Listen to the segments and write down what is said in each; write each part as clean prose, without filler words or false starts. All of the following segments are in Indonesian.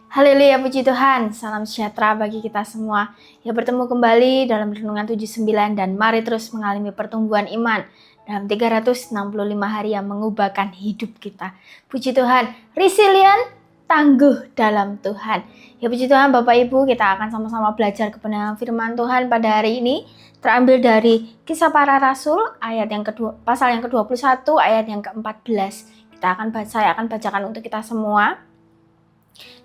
Haleluya, puji Tuhan. Salam sejahtera bagi kita semua. Ya, bertemu kembali dalam Renungan 79 dan mari terus mengalami pertumbuhan iman dalam 365 hari yang mengubahkan hidup kita. Puji Tuhan, resilient, tangguh dalam Tuhan. Ya, puji Tuhan Bapak Ibu, kita akan sama-sama belajar kebenaran firman Tuhan pada hari ini. Terambil dari Kisah Para Rasul ayat yang kedua, pasal yang ke-21 ayat yang ke-14. Saya akan bacakan untuk kita semua.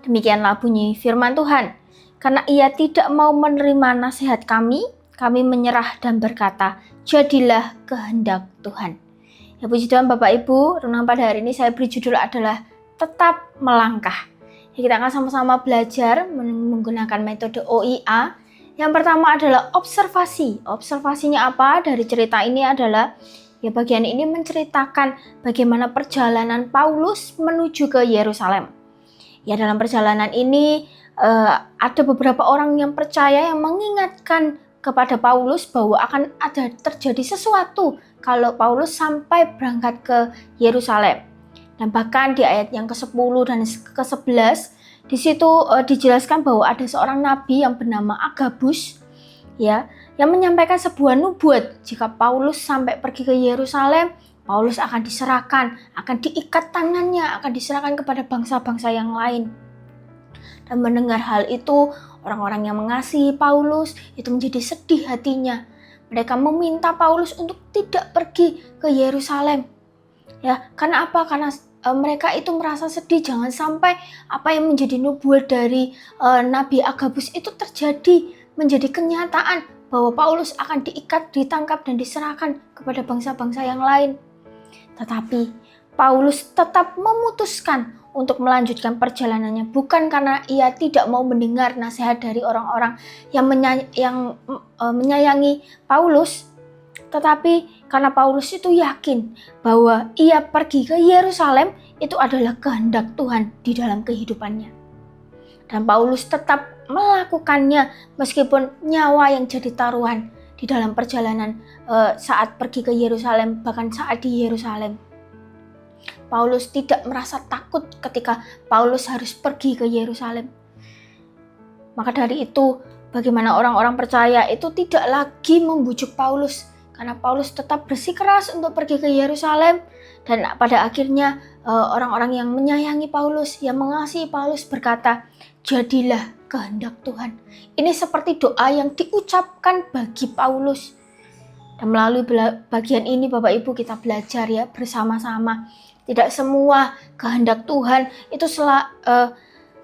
Demikianlah bunyi firman Tuhan. Karena ia tidak mau menerima nasihat kami menyerah dan berkata, jadilah kehendak Tuhan. Ya, puji Tuhan Bapak Ibu, renungan pada hari ini saya beri judul adalah tetap melangkah. Ya, kita akan sama-sama belajar menggunakan metode OIA. Yang pertama adalah observasi. Observasinya apa? Dari cerita ini adalah, ya, bagian ini menceritakan bagaimana perjalanan Paulus menuju ke Yerusalem. Ya, dalam perjalanan ini ada beberapa orang yang percaya yang mengingatkan kepada Paulus bahwa akan ada terjadi sesuatu kalau Paulus sampai berangkat ke Yerusalem. Dan bahkan di ayat yang ke-10 dan ke-11 di situ dijelaskan bahwa ada seorang nabi yang bernama Agabus, ya, yang menyampaikan sebuah nubuat jika Paulus sampai pergi ke Yerusalem, Paulus akan diserahkan, akan diikat tangannya, akan diserahkan kepada bangsa-bangsa yang lain. Dan mendengar hal itu, orang-orang yang mengasihi Paulus itu menjadi sedih hatinya. Mereka meminta Paulus untuk tidak pergi ke Yerusalem. Ya, karena apa? Karena mereka itu merasa sedih jangan sampai apa yang menjadi nubuat dari Nabi Agabus itu terjadi, menjadi kenyataan bahwa Paulus akan diikat, ditangkap dan diserahkan kepada bangsa-bangsa yang lain. Tetapi Paulus tetap memutuskan untuk melanjutkan perjalanannya, bukan karena ia tidak mau mendengar nasihat dari orang-orang yang menyayangi Paulus, tetapi karena Paulus itu yakin bahwa ia pergi ke Yerusalem itu adalah kehendak Tuhan di dalam kehidupannya. Dan Paulus tetap melakukannya meskipun nyawa yang jadi taruhan di dalam perjalanan saat pergi ke Yerusalem, bahkan saat di Yerusalem. Paulus tidak merasa takut ketika Paulus harus pergi ke Yerusalem. Maka dari itu, bagaimana orang-orang percaya itu tidak lagi membujuk Paulus, karena Paulus tetap bersikeras untuk pergi ke Yerusalem. Dan pada akhirnya orang-orang yang menyayangi Paulus, yang mengasihi Paulus berkata, jadilah kehendak Tuhan. Ini seperti doa yang diucapkan bagi Paulus. Dan melalui bagian ini Bapak Ibu kita belajar ya bersama-sama. Tidak semua kehendak Tuhan itu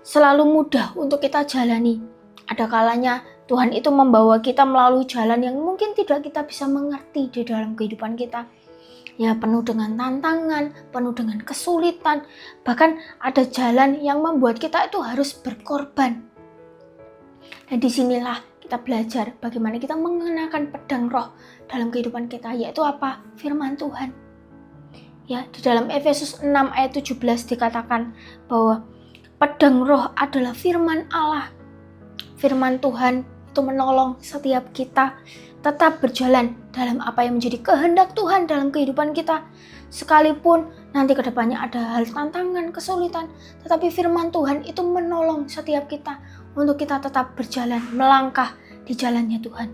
selalu mudah untuk kita jalani. Ada kalanya Tuhan itu membawa kita melalui jalan yang mungkin tidak kita bisa mengerti di dalam kehidupan kita. Ya, penuh dengan tantangan, penuh dengan kesulitan. Bahkan ada jalan yang membuat kita itu harus berkorban. Dan disinilah kita belajar bagaimana kita mengenakan pedang roh dalam kehidupan kita, yaitu apa? Firman Tuhan. Ya, di dalam Efesus 6 ayat 17 dikatakan bahwa pedang roh adalah firman Allah. Firman Tuhan itu menolong setiap kita tetap berjalan dalam apa yang menjadi kehendak Tuhan dalam kehidupan kita. Sekalipun nanti ke depannya ada hal tantangan, kesulitan, tetapi firman Tuhan itu menolong setiap kita untuk kita tetap berjalan, melangkah di jalannya Tuhan.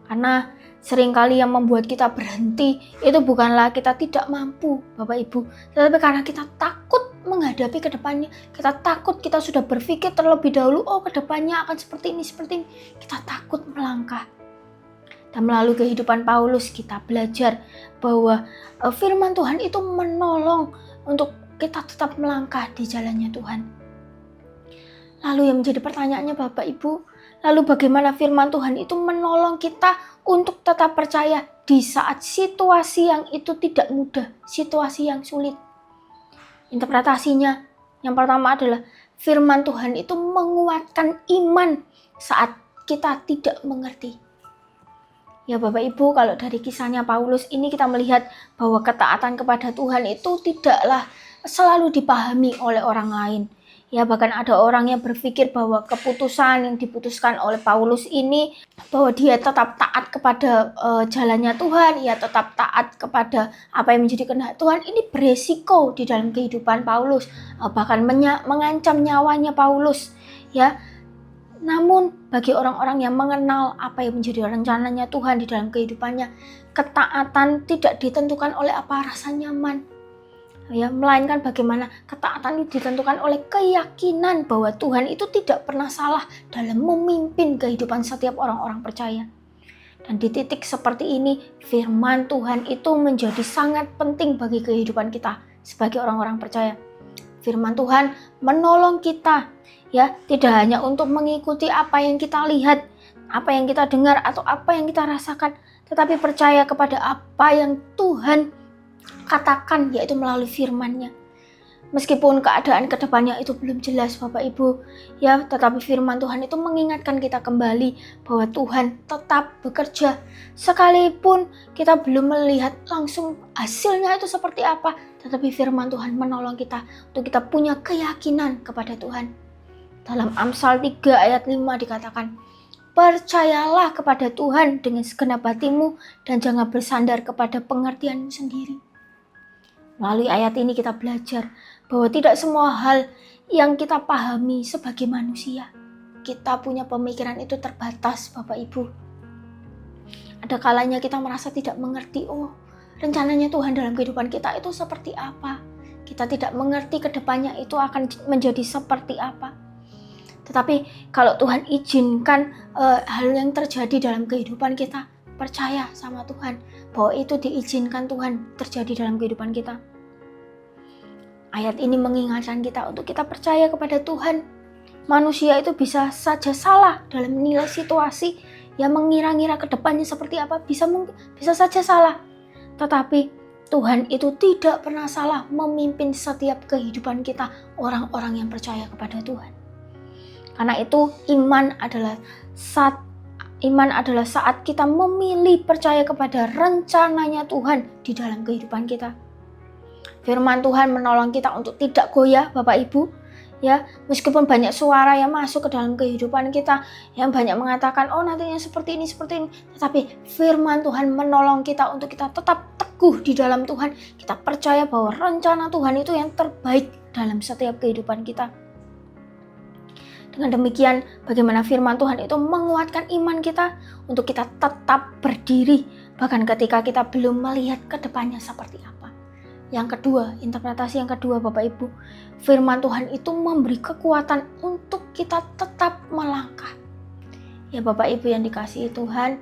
Karena seringkali yang membuat kita berhenti itu bukanlah kita tidak mampu Bapak Ibu, tetapi karena kita takut menghadapi ke depannya. Kita takut, kita sudah berpikir terlebih dahulu, oh ke depannya akan seperti ini. Kita takut melangkah. Dan melalui kehidupan Paulus kita belajar bahwa firman Tuhan itu menolong untuk kita tetap melangkah di jalannya Tuhan. Lalu yang menjadi pertanyaannya Bapak Ibu, lalu bagaimana firman Tuhan itu menolong kita untuk tetap percaya di saat situasi yang itu tidak mudah, situasi yang sulit? Interpretasinya yang pertama adalah firman Tuhan itu menguatkan iman saat kita tidak mengerti. Ya Bapak Ibu, kalau dari kisahnya Paulus ini kita melihat bahwa ketaatan kepada Tuhan itu tidaklah selalu dipahami oleh orang lain. Ya, bahkan ada orang yang berpikir bahwa keputusan yang diputuskan oleh Paulus ini, bahwa dia tetap taat kepada jalannya Tuhan, ia tetap taat kepada apa yang menjadi kehendak Tuhan, ini beresiko di dalam kehidupan Paulus, bahkan mengancam nyawanya Paulus. Ya, namun bagi orang-orang yang mengenal apa yang menjadi rencananya Tuhan di dalam kehidupannya, ketaatan tidak ditentukan oleh apa rasa nyaman, ya, melainkan bagaimana ketaatan itu ditentukan oleh keyakinan bahwa Tuhan itu tidak pernah salah dalam memimpin kehidupan setiap orang-orang percaya. Dan di titik seperti ini, firman Tuhan itu menjadi sangat penting bagi kehidupan kita sebagai orang-orang percaya. Firman Tuhan menolong kita, ya, tidak hanya untuk mengikuti apa yang kita lihat, apa yang kita dengar, atau apa yang kita rasakan, tetapi percaya kepada apa yang Tuhan katakan, yaitu melalui firman-Nya. Meskipun keadaan kedepannya itu belum jelas Bapak Ibu, ya, tetapi firman Tuhan itu mengingatkan kita kembali bahwa Tuhan tetap bekerja. Sekalipun kita belum melihat langsung hasilnya itu seperti apa, tetapi firman Tuhan menolong kita untuk kita punya keyakinan kepada Tuhan. Dalam Amsal 3 ayat 5 dikatakan, percayalah kepada Tuhan dengan segenap hatimu dan jangan bersandar kepada pengertianmu sendiri. Melalui ayat ini kita belajar bahwa tidak semua hal yang kita pahami sebagai manusia. Kita punya pemikiran itu terbatas Bapak Ibu. Ada kalanya kita merasa tidak mengerti, rencananya Tuhan dalam kehidupan kita itu seperti apa. Kita tidak mengerti ke depannya itu akan menjadi seperti apa. Tetapi kalau Tuhan izinkan hal yang terjadi dalam kehidupan kita, percaya sama Tuhan bahwa itu diizinkan Tuhan terjadi dalam kehidupan kita. Ayat ini mengingatkan kita untuk kita percaya kepada Tuhan. Manusia itu bisa saja salah dalam menilai situasi, yang mengira-ngira ke depannya seperti apa, bisa saja salah. Tetapi Tuhan itu tidak pernah salah memimpin setiap kehidupan kita, orang-orang yang percaya kepada Tuhan. Karena itu iman adalah saat kita memilih percaya kepada rencananya Tuhan di dalam kehidupan kita. Firman Tuhan menolong kita untuk tidak goyah Bapak Ibu, ya, meskipun banyak suara yang masuk ke dalam kehidupan kita yang banyak mengatakan nantinya seperti ini, tetapi firman Tuhan menolong kita untuk kita tetap teguh di dalam Tuhan. Kita percaya bahwa rencana Tuhan itu yang terbaik dalam setiap kehidupan kita. Dengan demikian, bagaimana firman Tuhan itu menguatkan iman kita untuk kita tetap berdiri bahkan ketika kita belum melihat ke depannya seperti apa. Yang kedua, interpretasi yang kedua Bapak Ibu, firman Tuhan itu memberi kekuatan untuk kita tetap melangkah. Ya Bapak Ibu yang dikasihi Tuhan,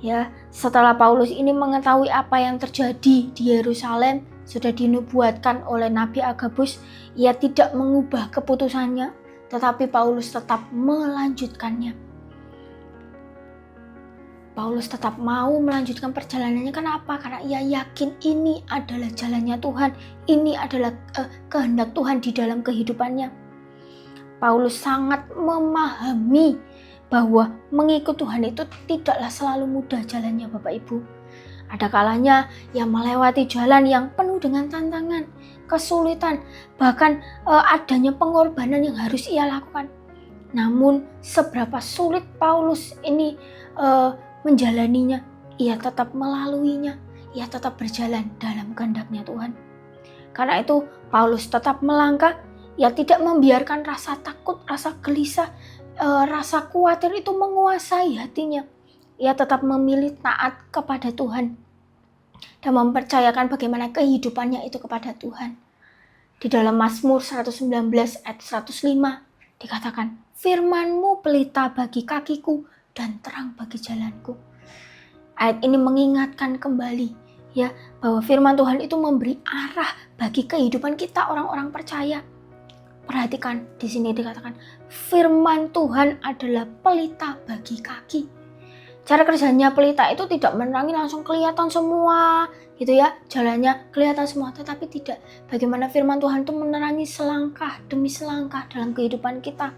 ya, setelah Paulus ini mengetahui apa yang terjadi di Yerusalem, sudah dinubuatkan oleh Nabi Agabus, ia tidak mengubah keputusannya, tetapi Paulus tetap melanjutkannya. Paulus tetap mau melanjutkan perjalanannya. Kenapa? Karena ia yakin ini adalah jalannya Tuhan. Ini adalah kehendak Tuhan di dalam kehidupannya. Paulus sangat memahami bahwa mengikut Tuhan itu tidaklah selalu mudah jalannya Bapak Ibu. Ada kalanya ia melewati jalan yang penuh dengan tantangan, kesulitan, bahkan adanya pengorbanan yang harus ia lakukan. Namun seberapa sulit Paulus ini menjalaninya, ia tetap melaluinya, ia tetap berjalan dalam kehendaknya Tuhan. Karena itu Paulus tetap melangkah, ia tidak membiarkan rasa takut, rasa gelisah, rasa khawatir itu menguasai hatinya. Ia tetap memilih taat kepada Tuhan dan mempercayakan bagaimana kehidupannya itu kepada Tuhan. Di dalam Mazmur 119 ayat 105 dikatakan, firman-Mu pelita bagi kakiku dan terang bagi jalanku. Ayat ini mengingatkan kembali, ya, bahwa firman Tuhan itu memberi arah bagi kehidupan kita orang-orang percaya. Perhatikan, di sini dikatakan firman Tuhan adalah pelita bagi kaki. Cara kerjanya pelita itu tidak menerangi langsung kelihatan semua, gitu ya, jalannya kelihatan semua, tetapi tidak. Bagaimana firman Tuhan itu menerangi selangkah demi selangkah dalam kehidupan kita.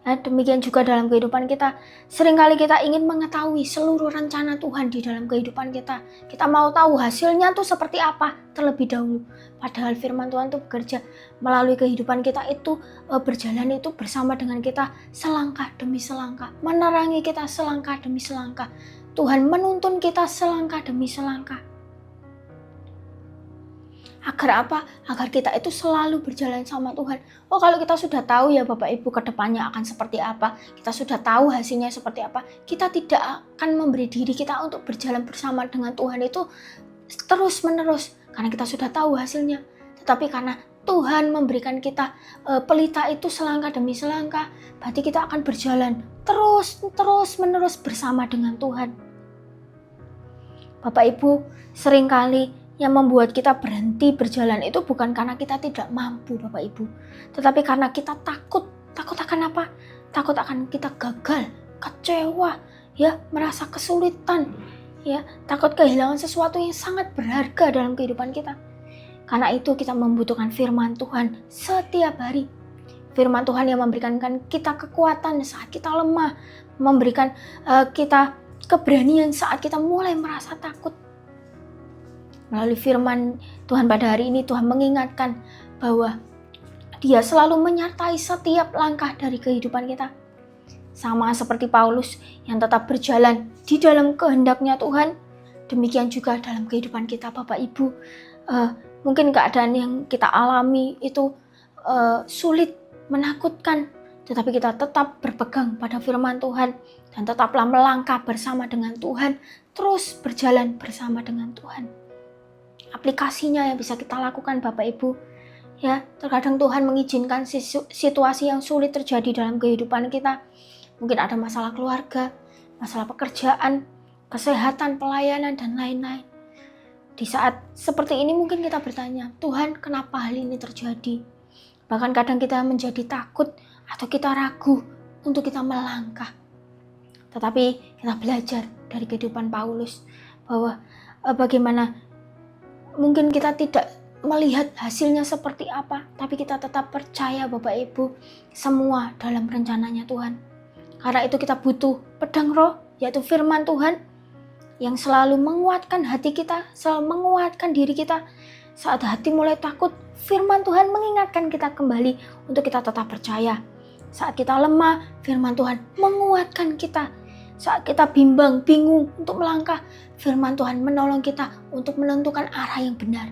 Ya, demikian juga dalam kehidupan kita. Seringkali kita ingin mengetahui seluruh rencana Tuhan di dalam kehidupan kita. Kita mau tahu hasilnya tuh seperti apa terlebih dahulu. Padahal firman Tuhan tuh bekerja melalui kehidupan kita itu, berjalan itu bersama dengan kita selangkah demi selangkah. Menerangi kita selangkah demi selangkah. Tuhan menuntun kita selangkah demi selangkah. Agar apa? Agar kita itu selalu berjalan sama Tuhan. Oh, kalau kita sudah tahu ya Bapak Ibu ke depannya akan seperti apa, kita sudah tahu hasilnya seperti apa, kita tidak akan memberi diri kita untuk berjalan bersama dengan Tuhan itu terus menerus karena kita sudah tahu hasilnya. Tetapi karena Tuhan memberikan kita pelita itu selangkah demi selangkah, berarti kita akan berjalan terus menerus bersama dengan Tuhan. Bapak Ibu, seringkali yang membuat kita berhenti berjalan itu bukan karena kita tidak mampu Bapak Ibu, tetapi karena kita takut. Takut akan apa? Takut akan kita gagal, kecewa, ya, merasa kesulitan, ya, takut kehilangan sesuatu yang sangat berharga dalam kehidupan kita. Karena itu kita membutuhkan firman Tuhan setiap hari. Firman Tuhan yang memberikan kita kekuatan saat kita lemah, memberikan kita keberanian saat kita mulai merasa takut. Melalui firman Tuhan pada hari ini, Tuhan mengingatkan bahwa Dia selalu menyertai setiap langkah dari kehidupan kita. Sama seperti Paulus yang tetap berjalan di dalam kehendaknya Tuhan, demikian juga dalam kehidupan kita Bapak Ibu. Mungkin keadaan yang kita alami itu sulit, menakutkan, tetapi kita tetap berpegang pada firman Tuhan dan tetaplah melangkah bersama dengan Tuhan, terus berjalan bersama dengan Tuhan. Aplikasinya yang bisa kita lakukan Bapak Ibu, ya, terkadang Tuhan mengizinkan situasi yang sulit terjadi dalam kehidupan kita. Mungkin ada masalah keluarga, masalah pekerjaan, kesehatan, pelayanan, dan lain-lain. Di saat seperti ini mungkin kita bertanya, Tuhan, kenapa hal ini terjadi? Bahkan kadang kita menjadi takut atau kita ragu untuk kita melangkah. Tetapi kita belajar dari kehidupan Paulus bahwa bagaimana mungkin kita tidak melihat hasilnya seperti apa, tapi kita tetap percaya Bapak Ibu, semua dalam rencananya Tuhan. Karena itu kita butuh pedang roh, yaitu firman Tuhan, yang selalu menguatkan hati kita, selalu menguatkan diri kita. Saat hati mulai takut, firman Tuhan mengingatkan kita kembali untuk kita tetap percaya. Saat kita lemah, firman Tuhan menguatkan kita. Saat kita bimbang, bingung untuk melangkah, firman Tuhan menolong kita untuk menentukan arah yang benar.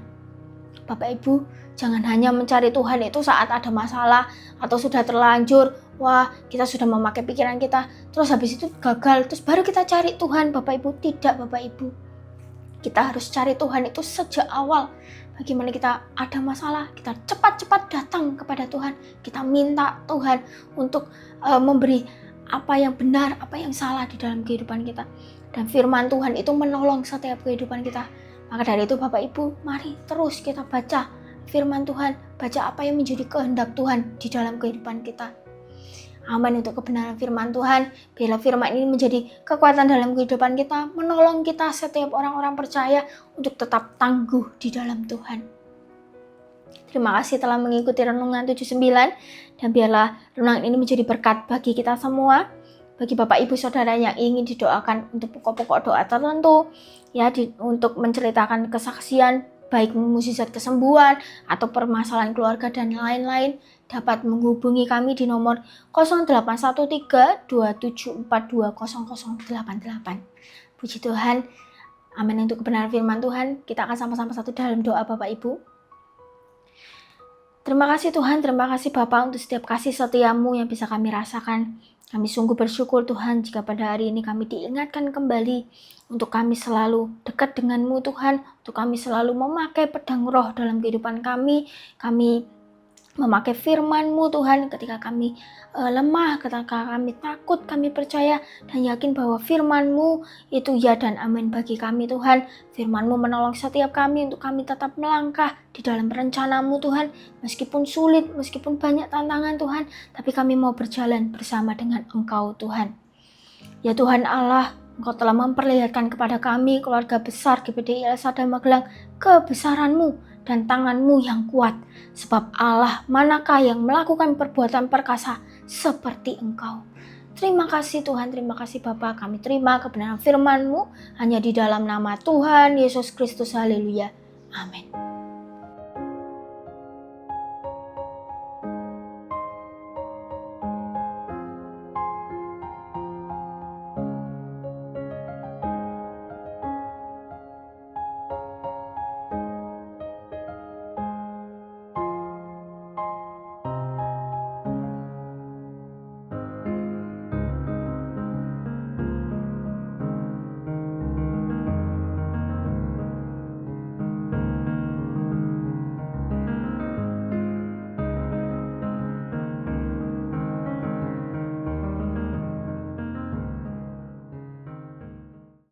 Bapak Ibu, jangan hanya mencari Tuhan itu saat ada masalah atau sudah terlanjur, kita sudah memakai pikiran kita, terus habis itu gagal, terus baru kita cari Tuhan. Bapak Ibu, tidak Bapak Ibu. Kita harus cari Tuhan itu sejak awal. Bagaimana kita ada masalah, kita cepat-cepat datang kepada Tuhan. Kita minta Tuhan untuk memberi apa yang benar, apa yang salah di dalam kehidupan kita. Dan firman Tuhan itu menolong setiap kehidupan kita. Maka dari itu Bapak Ibu, mari terus kita baca firman Tuhan, baca apa yang menjadi kehendak Tuhan di dalam kehidupan kita. Amin untuk kebenaran firman Tuhan. Biarlah firman ini menjadi kekuatan dalam kehidupan kita, menolong kita setiap orang-orang percaya untuk tetap tangguh di dalam Tuhan. Terima kasih telah mengikuti Renungan 79, dan biarlah renungan ini menjadi berkat bagi kita semua, bagi Bapak Ibu Saudara yang ingin didoakan untuk pokok-pokok doa tertentu, ya, untuk menceritakan kesaksian, baik mukjizat kesembuhan atau permasalahan keluarga dan lain-lain, dapat menghubungi kami di nomor 0813 2742 0088. Puji Tuhan. Amin untuk kebenaran firman Tuhan. Kita akan sama-sama satu dalam doa Bapak Ibu. Terima kasih Tuhan, terima kasih Bapa untuk setiap kasih setiamu yang bisa kami rasakan. Kami sungguh bersyukur Tuhan jika pada hari ini kami diingatkan kembali untuk kami selalu dekat dengan-Mu Tuhan, untuk kami selalu memakai pedang roh dalam kehidupan kami memakai firman-Mu Tuhan ketika kami lemah, ketika kami takut, kami percaya dan yakin bahwa firman-Mu itu ya dan amin bagi kami Tuhan. Firman-Mu menolong setiap kami untuk kami tetap melangkah di dalam rencana-Mu Tuhan, meskipun sulit, meskipun banyak tantangan Tuhan, tapi kami mau berjalan bersama dengan Engkau Tuhan. Ya Tuhan Allah, Engkau telah memperlihatkan kepada kami, keluarga besar GPDI El Shaddai Magelang, kebesaran-Mu dan tangan-Mu yang kuat. Sebab Allah manakah yang melakukan perbuatan perkasa seperti Engkau. Terima kasih Tuhan, terima kasih Bapa. Kami terima kebenaran firman-Mu hanya di dalam nama Tuhan Yesus Kristus. Haleluya. Amin.